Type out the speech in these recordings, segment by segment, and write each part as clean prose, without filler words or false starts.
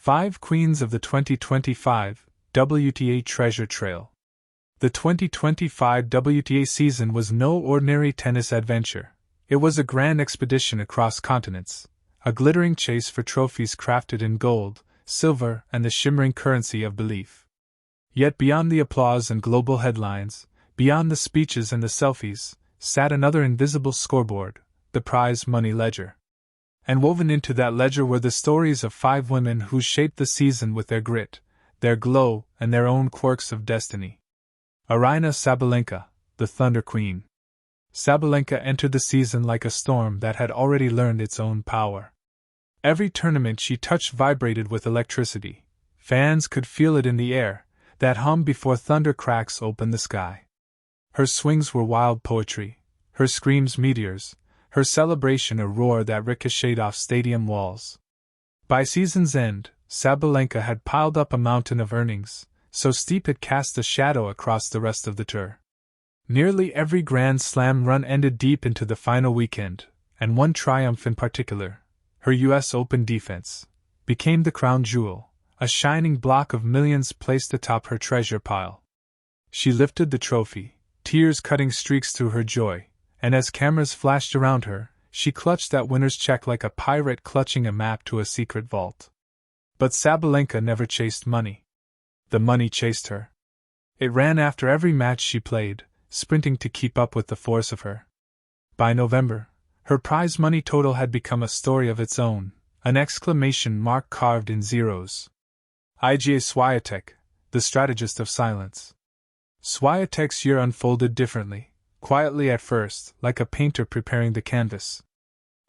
5 Queens of the 2025 WTA Treasure Trail. The 2025 WTA season was no ordinary tennis adventure. It was a grand expedition across continents, a glittering chase for trophies crafted in gold, silver, and the shimmering currency of belief. Yet beyond the applause and global headlines, beyond the speeches and the selfies, sat another invisible scoreboard, the prize money ledger. And woven into that ledger were the stories of 5 women who shaped the season with their grit, their glow, and their own quirks of destiny. Aryna Sabalenka, the Thunder Queen. Sabalenka entered the season like a storm that had already learned its own power. Every tournament she touched vibrated with electricity. Fans could feel it in the air, that hum before thunder cracks open the sky. Her swings were wild poetry, her screams meteors, her celebration a roar that ricocheted off stadium walls. By season's end, Sabalenka had piled up a mountain of earnings, so steep it cast a shadow across the rest of the tour. Nearly every Grand Slam run ended deep into the final weekend, and one triumph in particular, her US Open defense, became the crown jewel, a shining block of millions placed atop her treasure pile. She lifted the trophy, tears cutting streaks through her joy, and as cameras flashed around her, she clutched that winner's check like a pirate clutching a map to a secret vault. But Sabalenka never chased money. The money chased her. It ran after every match she played, sprinting to keep up with the force of her. By November, her prize money total had become a story of its own, an exclamation mark carved in zeros. Iga Swiatek, the strategist of silence. Swiatek's year unfolded differently, quietly at first, like a painter preparing the canvas.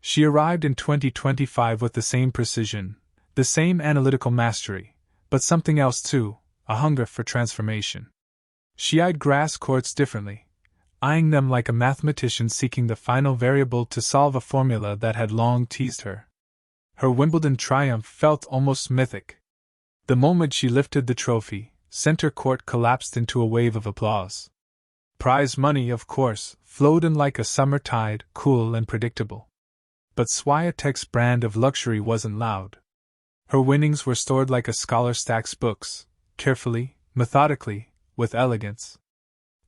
She arrived in 2025 with the same precision, the same analytical mastery, but something else too, a hunger for transformation. She eyed grass courts differently, eyeing them like a mathematician seeking the final variable to solve a formula that had long teased her. Her Wimbledon triumph felt almost mythic. The moment she lifted the trophy, center court collapsed into a wave of applause. Prize money, of course, flowed in like a summer tide, cool and predictable. But Swiatek's brand of luxury wasn't loud. Her winnings were stored like a scholar stacks books, carefully, methodically, with elegance.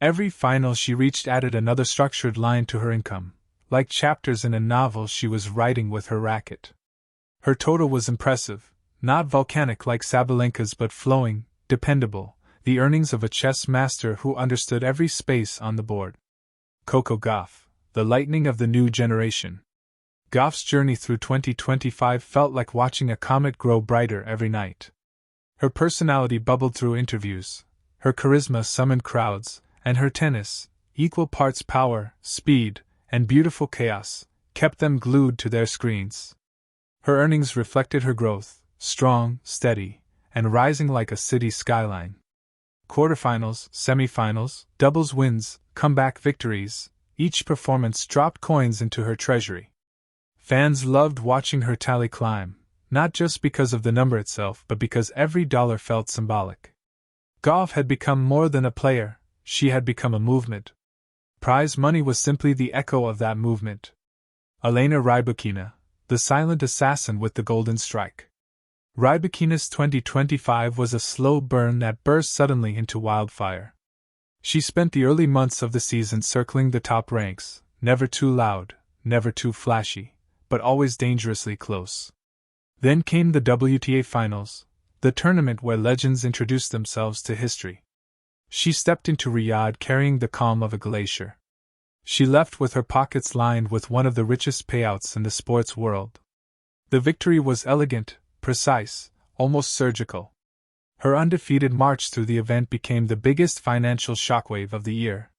Every final she reached added another structured line to her income, like chapters in a novel she was writing with her racket. Her total was impressive, not volcanic like Sabalenka's but flowing, dependable, the earnings of a chess master who understood every space on the board. Coco Gauff, the lightning of the new generation. Gauff's journey through 2025 felt like watching a comet grow brighter every night. Her personality bubbled through interviews, her charisma summoned crowds, and her tennis, equal parts power, speed, and beautiful chaos, kept them glued to their screens. Her earnings reflected her growth, strong, steady, and rising like a city skyline. Quarterfinals, semifinals, doubles wins, comeback victories, each performance dropped coins into her treasury. Fans loved watching her tally climb, not just because of the number itself but because every dollar felt symbolic. Gauff had become more than a player, she had become a movement. Prize money was simply the echo of that movement. Elena Rybakina, the silent assassin with the golden strike. Rybakina's 2025 was a slow burn that burst suddenly into wildfire. She spent the early months of the season circling the top ranks, never too loud, never too flashy, but always dangerously close. Then came the WTA Finals, the tournament where legends introduced themselves to history. She stepped into Riyadh carrying the calm of a glacier. She left with her pockets lined with one of the richest payouts in the sports world. The victory was elegant, precise, almost surgical. Her undefeated march through the event became the biggest financial shockwave of the year.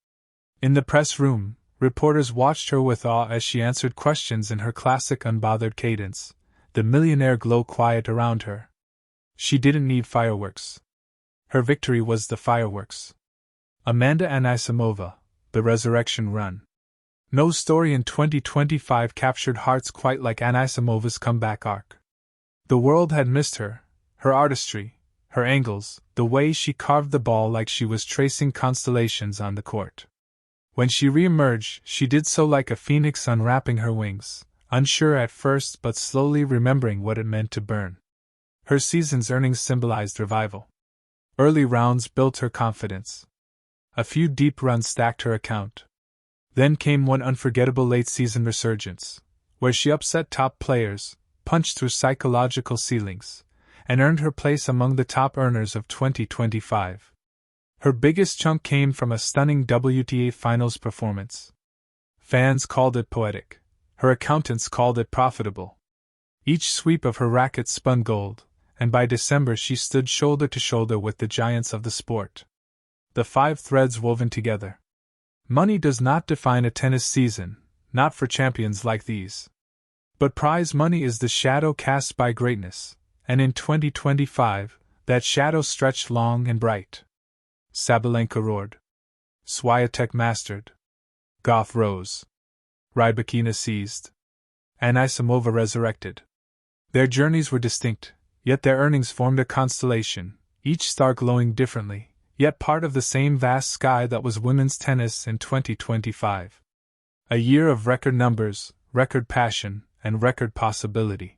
In the press room, reporters watched her with awe as she answered questions in her classic unbothered cadence, the millionaire glow quiet around her. She didn't need fireworks. Her victory was the fireworks. Amanda Anisimova, the resurrection run. No story in 2025 captured hearts quite like Anisimova's comeback arc. The world had missed her, her artistry, her angles, the way she carved the ball like she was tracing constellations on the court. When she re-emerged, she did so like a phoenix unwrapping her wings, unsure at first but slowly remembering what it meant to burn. Her season's earnings symbolized revival. Early rounds built her confidence. A few deep runs stacked her account. Then came one unforgettable late-season resurgence, where she upset top players, punched through psychological ceilings, and earned her place among the top earners of 2025. Her biggest chunk came from a stunning WTA Finals performance. Fans called it poetic. Her accountants called it profitable. Each sweep of her racket spun gold, and by December she stood shoulder to shoulder with the giants of the sport. The 5 threads woven together. Money does not define a tennis season, not for champions like these. But prize money is the shadow cast by greatness, and in 2025, that shadow stretched long and bright. Sabalenka roared. Swiatek mastered. Gauff rose. Rybakina seized. Anisimova resurrected. Their journeys were distinct, yet their earnings formed a constellation, each star glowing differently, yet part of the same vast sky that was women's tennis in 2025. A year of record numbers, record passion, and record possibility.